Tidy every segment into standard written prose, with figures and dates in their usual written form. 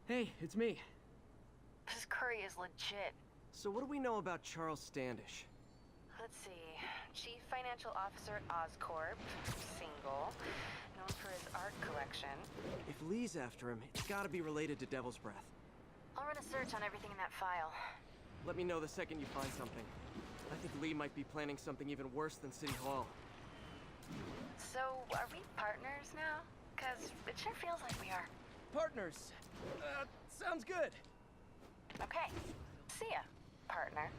Hey, it's me. This Curry is legit. So what do we know about Charles Standish? Let's see. Chief Financial Officer at Oscorp. Single. Known for his art collection. If Lee's after him, it's gotta be related to Devil's Breath. I'll run a search on everything in that file. Let me know the second you find something. I think Lee might be planning something even worse than City Hall. So, are we partners now? Cause it sure feels like we are. Partners! Sounds good! Okay. See ya, partner.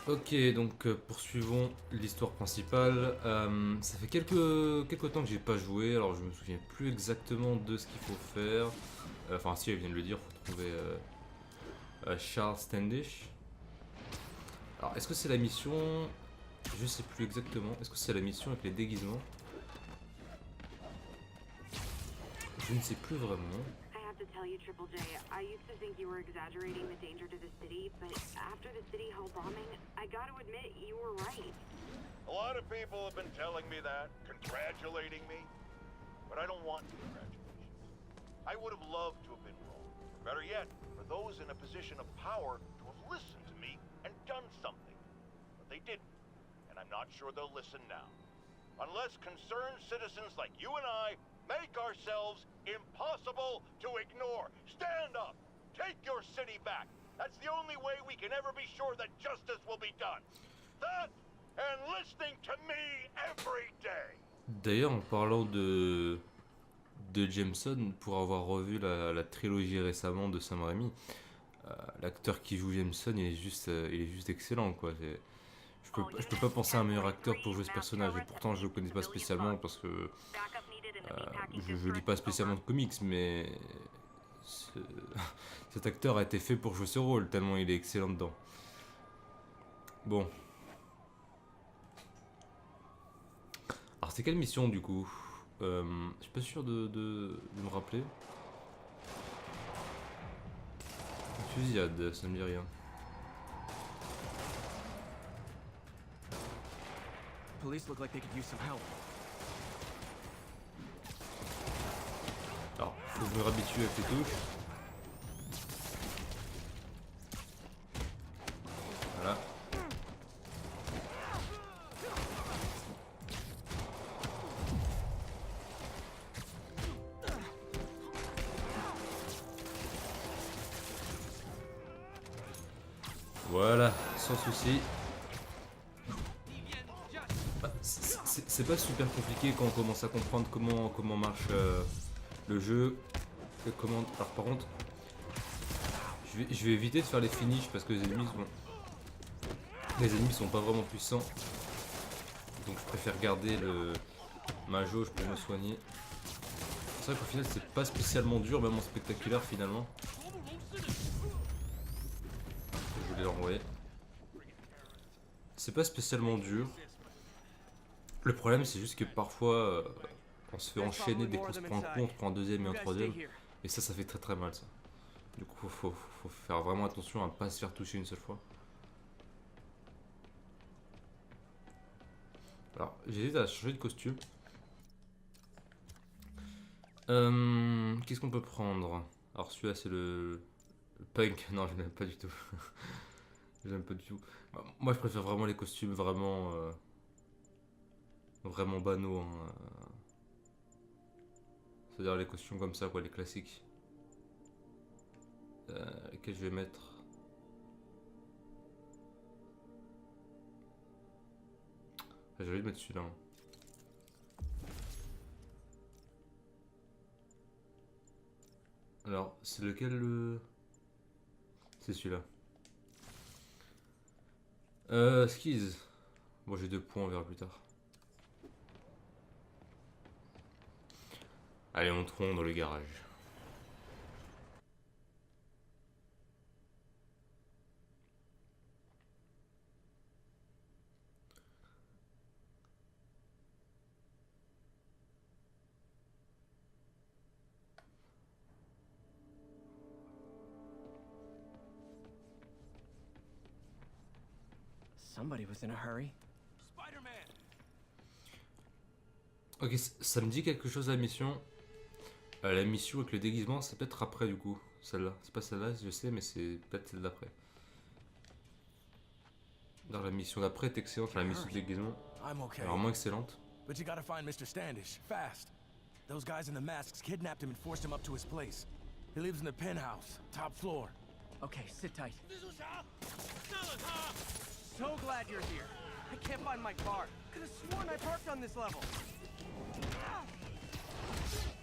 Ok, donc poursuivons l'histoire principale. Ça fait quelques temps que j'ai pas joué, alors je me souviens plus exactement de ce qu'il faut faire. Enfin si, elle vient de le dire, faut trouver Charles Standish. Alors est-ce que c'est la mission? Je sais plus exactement. Est-ce que c'est la mission avec les déguisements? Je ne sais plus vraiment. To tell you, Triple J, I used to think you were exaggerating the danger to the city, but after the City Hall bombing, I gotta admit, you were right. A lot of people have been telling me that, congratulating me, but I don't want congratulations. I would have loved to have been wrong. Better yet, for those in a position of power to have listened to me and done something. But they didn't, and I'm not sure they'll listen now. Unless concerned citizens like you and I make ourselves impossible to ignore. Stand up! Take your city back! That's the only way we can ever be sure that justice will be done. That and listening to me every day! D'ailleurs, en parlant de Jameson, pour avoir revu la trilogie récemment de Sam Raimi, l'acteur qui joue Jameson, il est juste excellent, quoi. Je peux pas penser à un meilleur acteur pour jouer ce personnage, et pourtant je le connais pas spécialement parce que je lis pas spécialement de comics, mais cet acteur a été fait pour jouer ce rôle, tellement il est excellent dedans. Bon. Alors c'est quelle mission du coup? Je suis pas sûr de me rappeler. Une fusillade, ça me dit rien. Police look like they could use some help. Alors, faut que je me réhabitue avec les touches. Voilà. Voilà, sans souci. C'est pas super compliqué quand on commence à comprendre comment marche le jeu. Alors par contre, je vais éviter de faire les finishes parce que les ennemis sont pas vraiment puissants. Donc je préfère garder ma jauge pour me soigner. C'est vrai qu'au final c'est pas spécialement dur, même en spectaculaire finalement. Je voulais l'envoyer. C'est pas spécialement dur. Le problème c'est juste que parfois on se fait enchaîner dès qu'on se prend un coup, on se prend un deuxième et un troisième. Et ça fait très très mal ça. Du coup faut faire vraiment attention à ne pas se faire toucher une seule fois. Alors j'hésite à changer de costume. Qu'est-ce qu'on peut prendre? Alors celui-là c'est le punk. Non je l'aime pas du tout. Je l'aime pas du tout. Moi je préfère vraiment les costumes vraiment banaux, hein. C'est-à-dire les costumes comme ça, quoi, les classiques. Lesquels je vais mettre? J'ai envie de mettre celui-là, hein. Alors, c'est lequel le... C'est celui-là. Skis. Bon, j'ai 2 points, on verra plus tard. Allez, entrons dans le garage. Somebody was in a hurry. Ok, ça me dit quelque chose la mission. La mission avec le déguisement, c'est peut-être après du coup. Celle-là. C'est pas celle-là, je sais, mais c'est peut-être celle d'après. Dans la mission d'après est excellente, la mission de déguisement I'm okay. est vraiment excellente. But you gotta find Mr. Standish, fast. Those guys in the masks kidnapped him and forced him up to his place. He lives in the penthouse, top floor. Okay, sit tight. So glad you're here. I can't find my car. Could have sworn I parked on this level.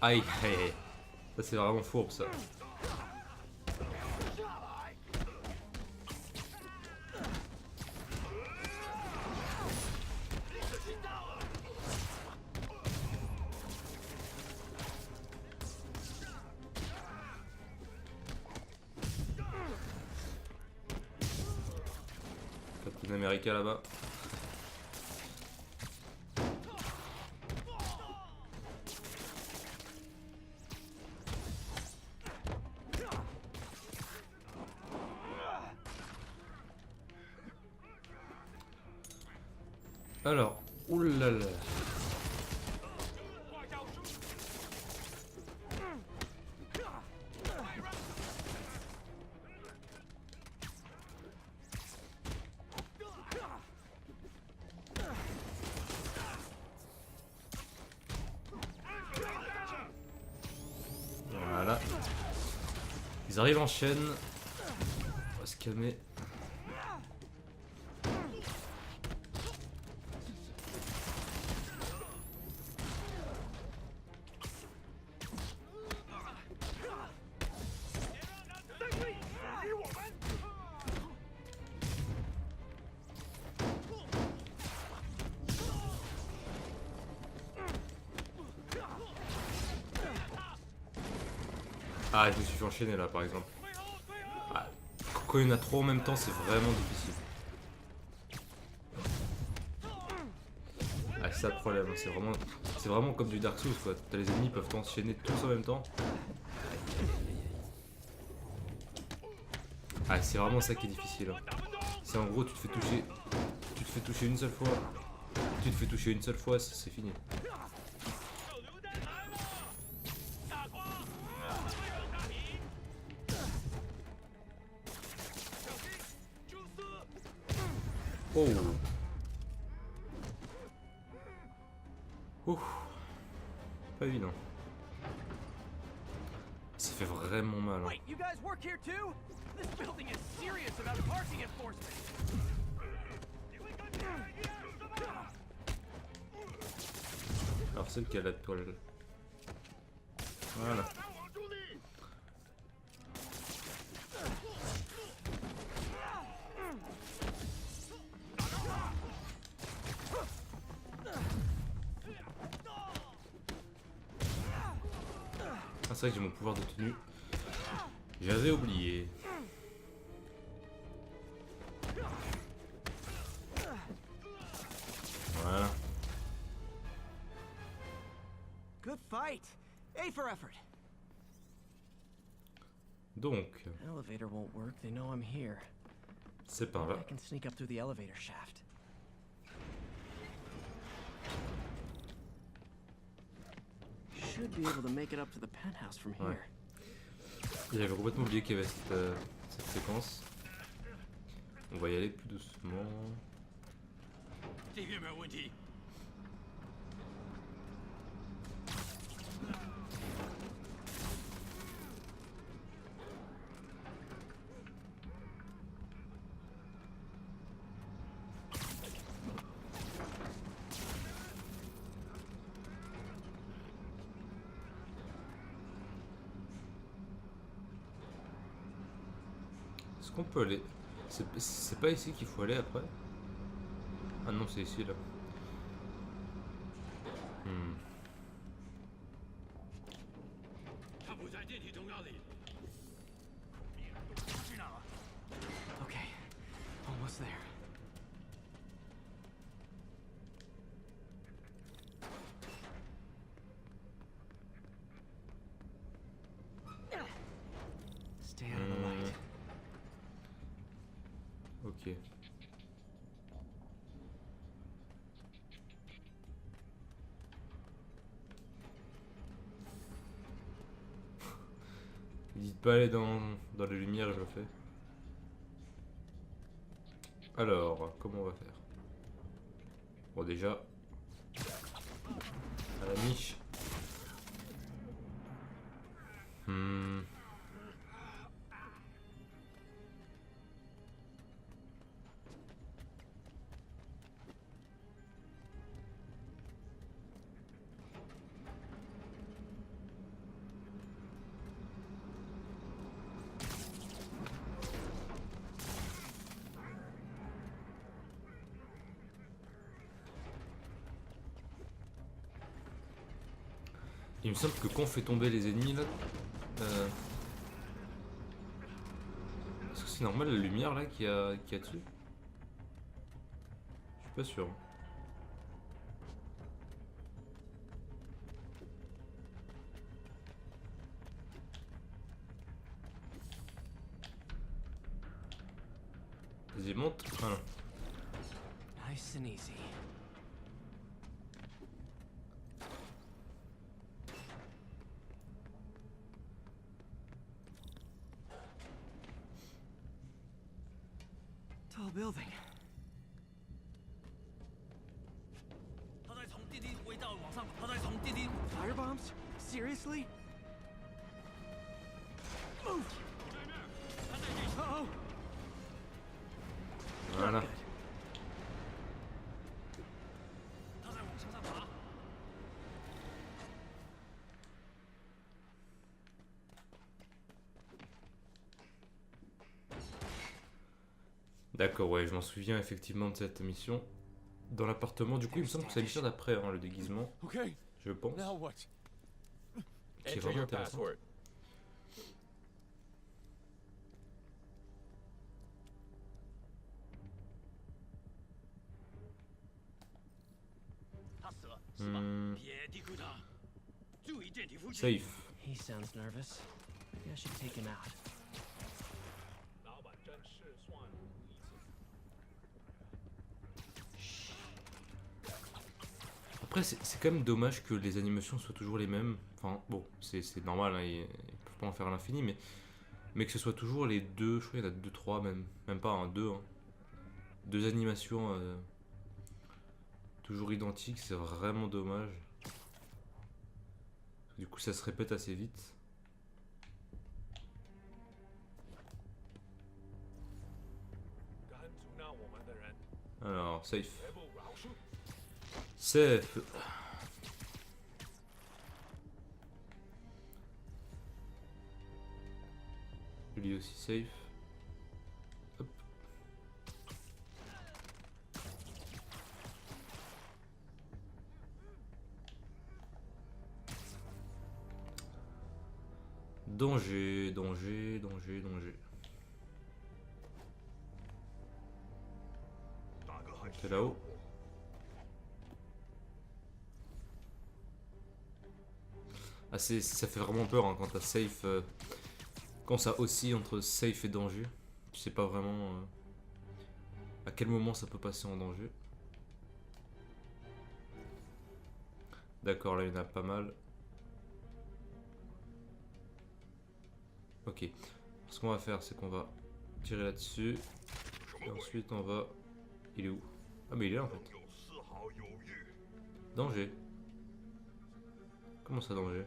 Aïe, aïe, aïe. Ça c'est vraiment fourbe ça. Captain America là-bas. Alors, oulala. Voilà. Ils arrivent en chaîne. On va se calmer. Ah, je me suis fait enchaîner là par exemple. Ah, quand il y en a trop en même temps, c'est vraiment difficile. Ah, c'est ça le problème, c'est vraiment comme du Dark Souls quoi. T'as les ennemis peuvent t'enchaîner tous en même temps. Ah, c'est vraiment ça qui est difficile. Hein. C'est en gros, tu te fais toucher une seule fois. Tu te fais toucher une seule fois, c'est fini. Oh. Ouh. Pas évident. Ça fait vraiment mal. Hein. Wait, you guys work here too? This building is serious about parking enforcement. Alors celle qui a la toile. Voilà. Ah, c'est vrai que j'ai mon pouvoir de tenue. J'avais oublié. Voilà. Good fight. A for effort. Donc, Elevator won't work. They know I'm here. c'est par là. I can sneak up through the elevator shaft. Should be able to make it up to the penthouse from here. J'avais complètement oublié qu'il y avait cette séquence. On va y aller plus doucement. Est-ce qu'on peut aller... C'est pas ici qu'il faut aller après? Ah non, c'est ici là. Okay, almost there. Stay out of the light. Ok. Dites pas aller dans les lumières, je le fais. Alors, comment on va faire? Bon, déjà, à la niche. Il me semble que quand on fait tomber les ennemis là, est-ce que c'est normal la lumière là qu'il y a dessus? Je suis pas sûr. Vas-y, monte. Voilà. Nice and easy. Tall building. Firebombs? Seriously? Move! Uh-oh! Voilà. D'accord, ouais, je m'en souviens effectivement de cette mission. Dans l'appartement, du coup, il me semble que c'est la mission d'après, hein, le déguisement, Okay, je pense. now what? Qui est vraiment intéressant. Safe. He sounds nervous. Maybe I should take him out. Après, c'est quand même dommage que les animations soient toujours les mêmes. Enfin, bon, c'est normal, hein, ils peuvent pas en faire à l'infini, mais que ce soit toujours les deux, je crois qu'il y en a deux, trois même. Même pas, hein, deux. Hein. Deux animations toujours identiques, c'est vraiment dommage. Du coup, ça se répète assez vite. Alors, safe. Safe. Lui aussi safe. Hop. Danger, danger, danger, danger. C'est là-haut. Ah, ça fait vraiment peur hein, quand t'as safe. Quand ça oscille entre safe et danger. Tu sais pas vraiment à quel moment ça peut passer en danger. D'accord, là il y en a pas mal. Ok. Ce qu'on va faire, c'est qu'on va tirer là-dessus. Et ensuite on va... Il est où? Ah mais il est là en fait. Danger. Comment ça danger?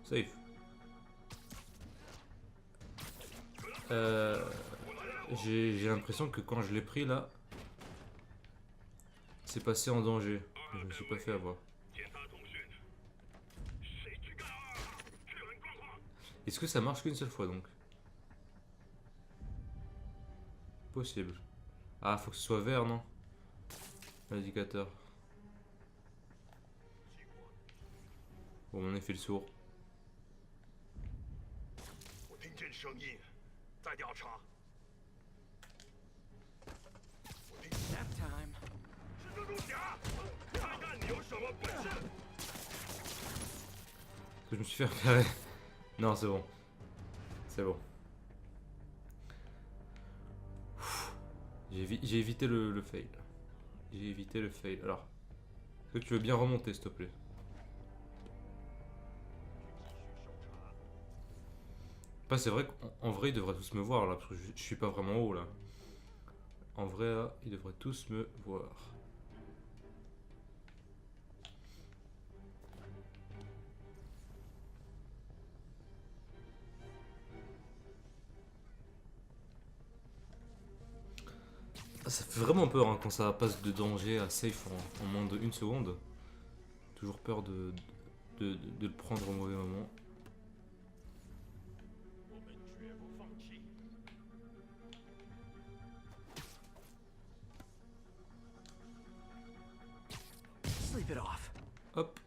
Safe. J'ai l'impression que quand je l'ai pris là, c'est passé en danger. Je me suis pas fait avoir. Est-ce que ça marche qu'une seule fois donc? Possible. Ah, faut que ce soit vert, non? L'indicateur. Bon, on a fait le sourd. Nap time. Est-ce que je me suis fait repérer? Non, c'est bon. C'est bon. J'ai évité le fail. J'ai évité le fail. Alors, est-ce que tu veux bien remonter, s'il te plaît? Après, c'est vrai qu'en vrai, ils devraient tous me voir là, parce que je suis pas vraiment haut là. En vrai, là, ils devraient tous me voir. Ah, ça fait vraiment peur hein, quand ça passe de danger à safe en moins de 1 seconde. Toujours peur de le prendre au mauvais moment. Sleep it off. Hop.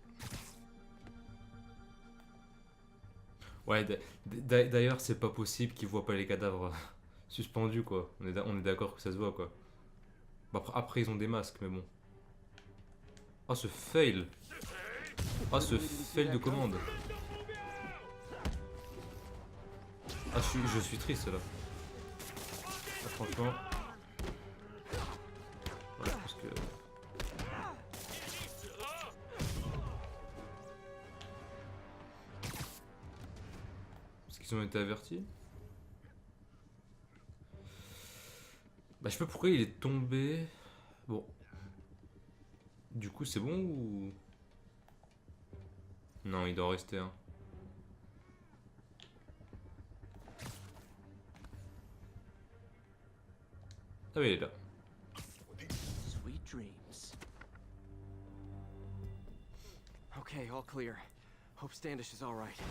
Ouais, d'ailleurs, c'est pas possible qu'ils voient pas les cadavres suspendus, quoi. On est d'accord que ça se voit, quoi. Bon, après, ils ont des masques, mais bon. Oh, ce fail. Oh, ce fail de commande. Ah, je suis triste, là. Ah, franchement. Voilà, parce que... Ils ont été avertis. Bah je sais pas pourquoi il est tombé. Bon. Du coup c'est bon ou... Non, il doit en rester un. Ah oui, il est là. Sweet dreams. Okay, all clear. Hope Standish is all right.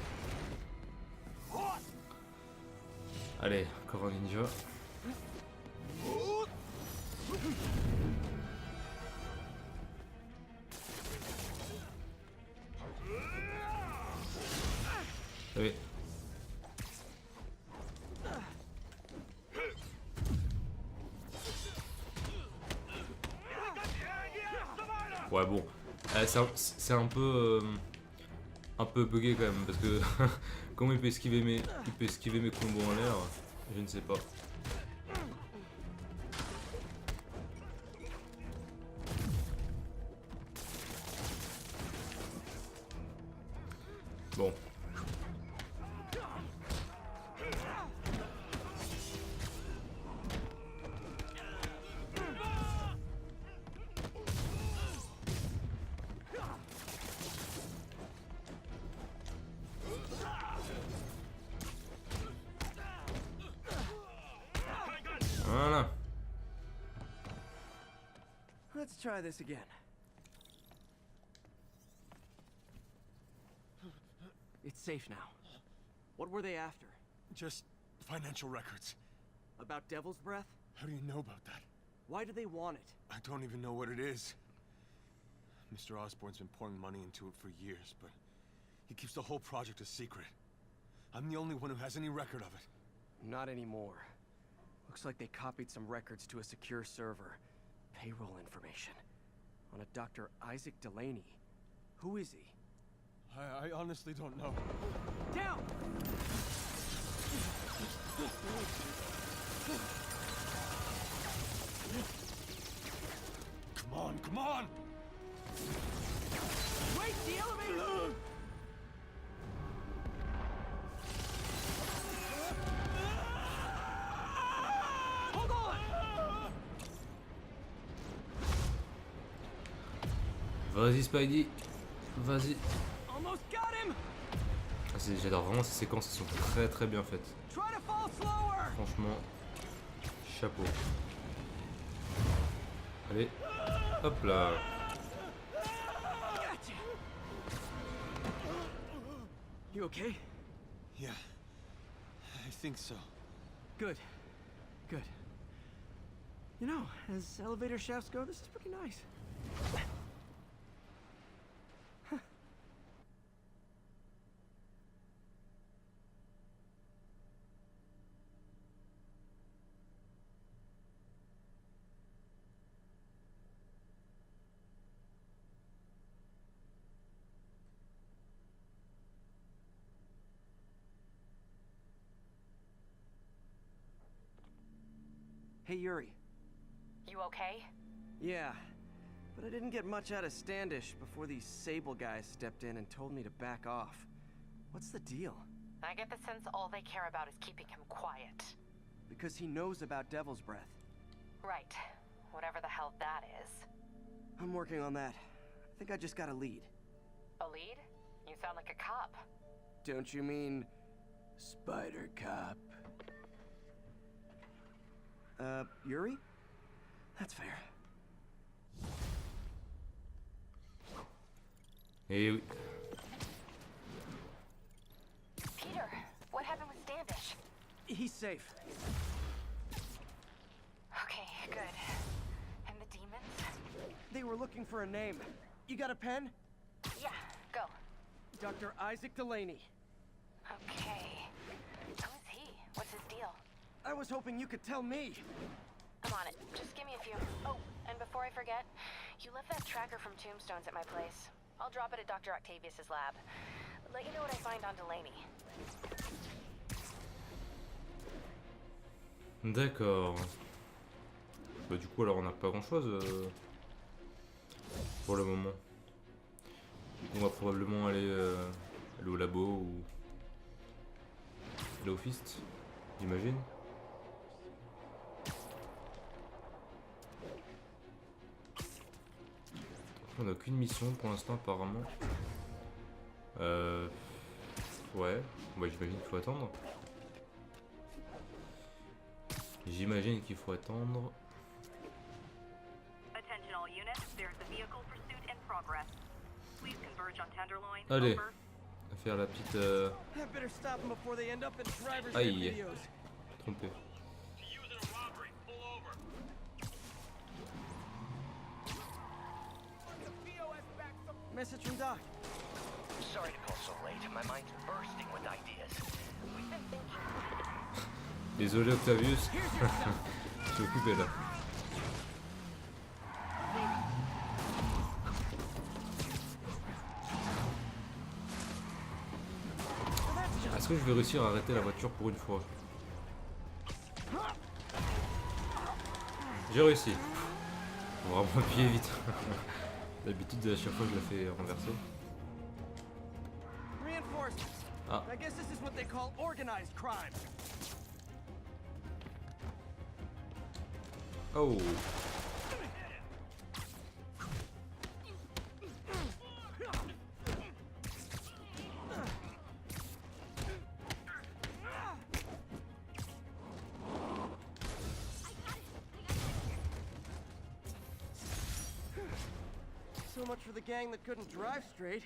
Allez, encore un ninja. Oui. Ouais bon, c'est un peu bugué quand même parce que comment il peut esquiver mes combos en l'air, je ne sais pas. Bon. Voilà. Let's try this again. It's safe now. What were they after? Just financial records. About Devil's Breath? How do you know about that? Why do they want it? I don't even know what it is. Mr. Osborn's been pouring money into it for years, but he keeps the whole project a secret. I'm the only one who has any record of it. Not anymore. Looks like they copied some records to a secure server. Payroll information. On a Dr. Isaac Delaney. Who is he? I honestly don't know. Down! Come on, come on! Wait, the elevator! Hold on! Vas-y Spidey, vas-y. Almost got him! Ah, j'adore vraiment ces séquences, elles sont très très bien faites. Try to fall slower! Franchement, chapeau. Allez, hop là. Gotcha. You okay? Yeah, I think so. Good. Good. You know, as elevator shafts go, this is pretty nice. Hey, Yuri. You okay? Yeah, but I didn't get much out of Standish before these Sable guys stepped in and told me to back off. What's the deal? I get the sense all they care about is keeping him quiet. Because he knows about Devil's Breath. Right. Whatever the hell that is. I'm working on that. I think I just got a lead. A lead? You sound like a cop. Don't you mean... Spider Cop? Yuri? That's fair. Eh oui. Peter, what happened with Standish? He's safe. Okay, good. And the demons? They were looking for a name. You got a pen? Yeah, go. Dr. Isaac Delaney. Okay. Who is he? What's his deal? I was hoping you could tell me. I'm on it. Just give me a few. Oh, and before I forget, you left that tracker from Tombstones at my place. I'll drop it at Dr. Octavius's lab. Let you know what I find on Delaney. D'accord. Bah du coup alors on n'a pas grand chose pour le moment. Du coup on va probablement aller au labo ou aller au Fist, j'imagine. On n'a aucune mission pour l'instant apparemment. Ouais, bah, j'imagine qu'il faut attendre. J'imagine qu'il faut attendre. Attention all units, there's a vehicle pursuit in progress. Please converge on Tenderloin. Allez, Over. on va faire la petite. I better stop them before they end up in driver's ed Aïe. videos. Trompé. Message from Doc. Sorry to call so late. My mind's bursting with ideas. We've been thinking. Désolé Octavius. Je suis occupé là. Est-ce que je vais réussir à arrêter la voiture pour une fois? J'ai réussi. Faut vraiment appuyer vite. D'habitude, à chaque fois, je la fais renverser. Reinforcements. Ah. I guess this is what they call organized crime. Oh. So much for the gang that couldn't drive straight.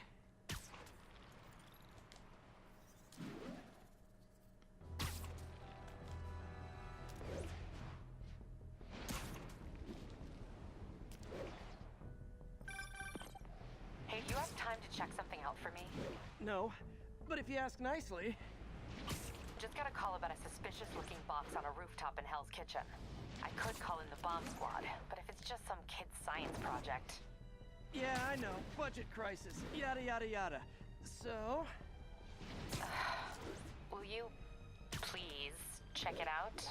Hey, do you have time to check something out for me? No, but if you ask nicely. Just got a call about a suspicious-looking box on a rooftop in Hell's Kitchen. I could call in the bomb squad, but if it's just some kid's science project... Yeah, I know. Budget crisis. Yada yada yada. So, Will you please check it out?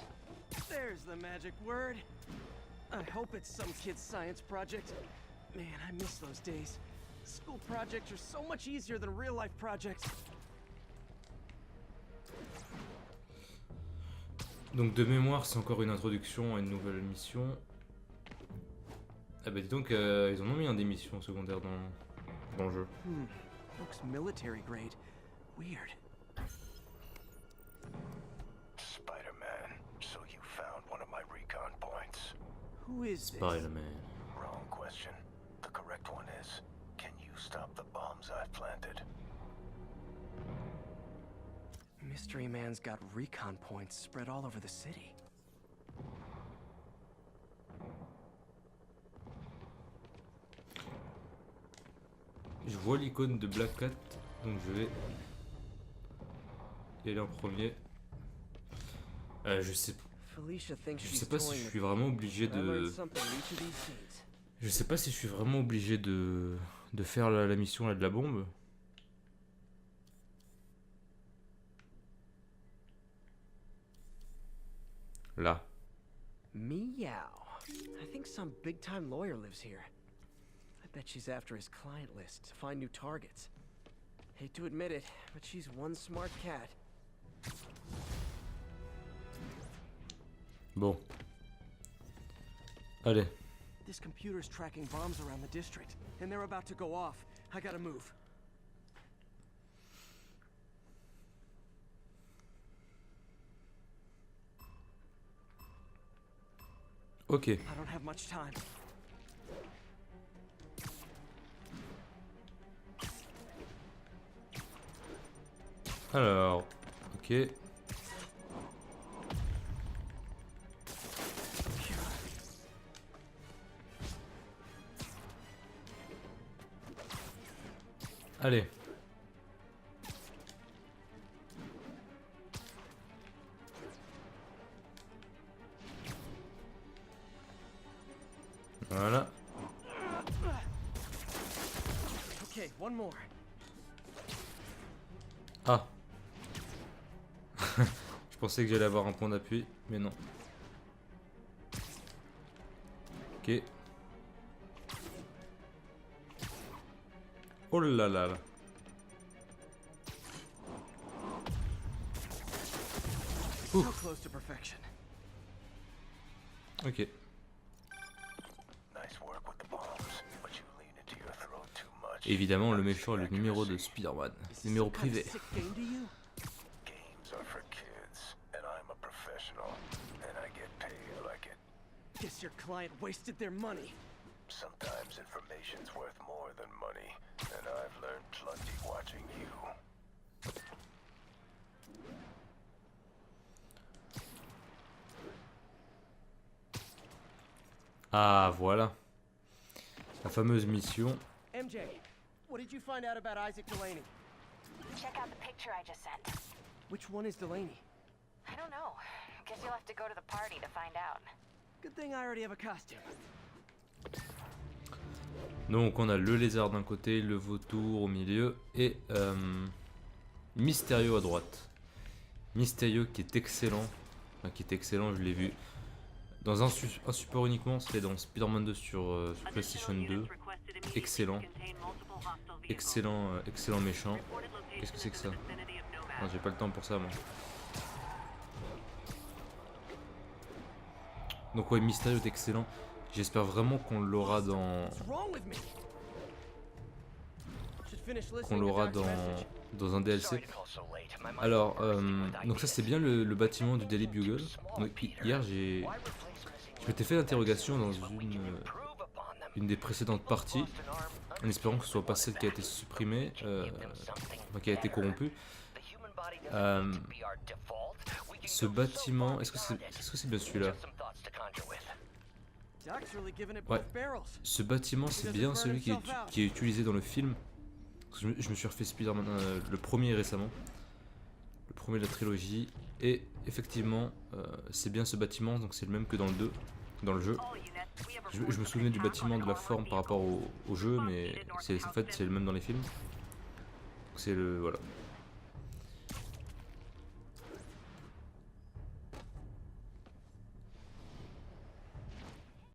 there's the magic word. I hope it's some kid's science project. Man, I miss those days. School projects are so much easier than real-life projects. Donc de mémoire, c'est encore une introduction à une nouvelle mission. Ah bah dis donc, ils en ont mis un des missions secondaires dans le jeu. Looks military grade. Weird. Spider-Man, so you found one of my recon points. Who is this? Spider-Man. Wrong question. The correct one is, can you stop the bombs I've planted? Mystery Man's got recon points spread all over the city. Je vois l'icône de Black Cat, donc je vais y aller en premier. Je sais Felicia thinks Je she's sais pas si toying je with suis vraiment obligé I learned de... something in each of these scenes. Je sais pas si je suis vraiment obligé de faire la mission là de la bombe. Là. Meow. I think some big-time lawyer lives here. I bet she's after his client list to find new targets. Hate to admit it, but she's one smart cat. Bon. Allez. This computer's tracking bombs around the district, and they're about to go off. I gotta move. Ok. I don't have much time. Alors. Ok. Allez. Voilà. Okay, one more. Ah. Je pensais que j'allais avoir un point d'appui, mais non. Ok. Oh là là là. So close to perfection. Ok. Nice work with the bombs, but you lean into your throat too much. Évidemment, le méchant est le numéro de Spider-Man. Numéro privé. Sick game to you? Games are for kids, and I'm a professional, and I get paid like it. Guess your client wasted their money. Sometimes information's worth more than money, and I've learned plenty watching you. Ah, voilà. La fameuse mission. MJ, what did you find out about Isaac Delaney? Check out the picture I just sent. Which one is Delaney? I don't know. Guess you'll have to go to the party to find out. Good thing I already have a costume. Donc on a le lézard d'un côté, le vautour au milieu et Mysterio à droite. Mysterio qui est excellent. Enfin, qui est excellent, je l'ai vu. Dans un support uniquement, c'était dans Spider-Man 2 sur PlayStation 2. Excellent. Excellent méchant. Qu'est-ce que c'est que ça? Non, j'ai pas le temps pour ça moi. Donc ouais, Mysterio est excellent. J'espère vraiment qu'on l'aura dans... dans un DLC. Alors, donc ça c'est bien le bâtiment du Daily Bugle. Donc, hier je m'étais fait l'interrogation dans une des précédentes parties, en espérant que ce soit pas celle qui a été supprimée, enfin, qui a été corrompue. Ce bâtiment, est-ce que c'est bien celui-là? Ouais. Ce bâtiment c'est bien celui qui est utilisé dans le film. Je me suis refait Spider-Man le premier récemment. Le premier de la trilogie. Et effectivement, c'est bien ce bâtiment, donc c'est le même que dans le 2, dans le jeu. Je me souvenais du bâtiment, de la forme par rapport au jeu, mais en fait c'est le même dans les films. C'est le... voilà.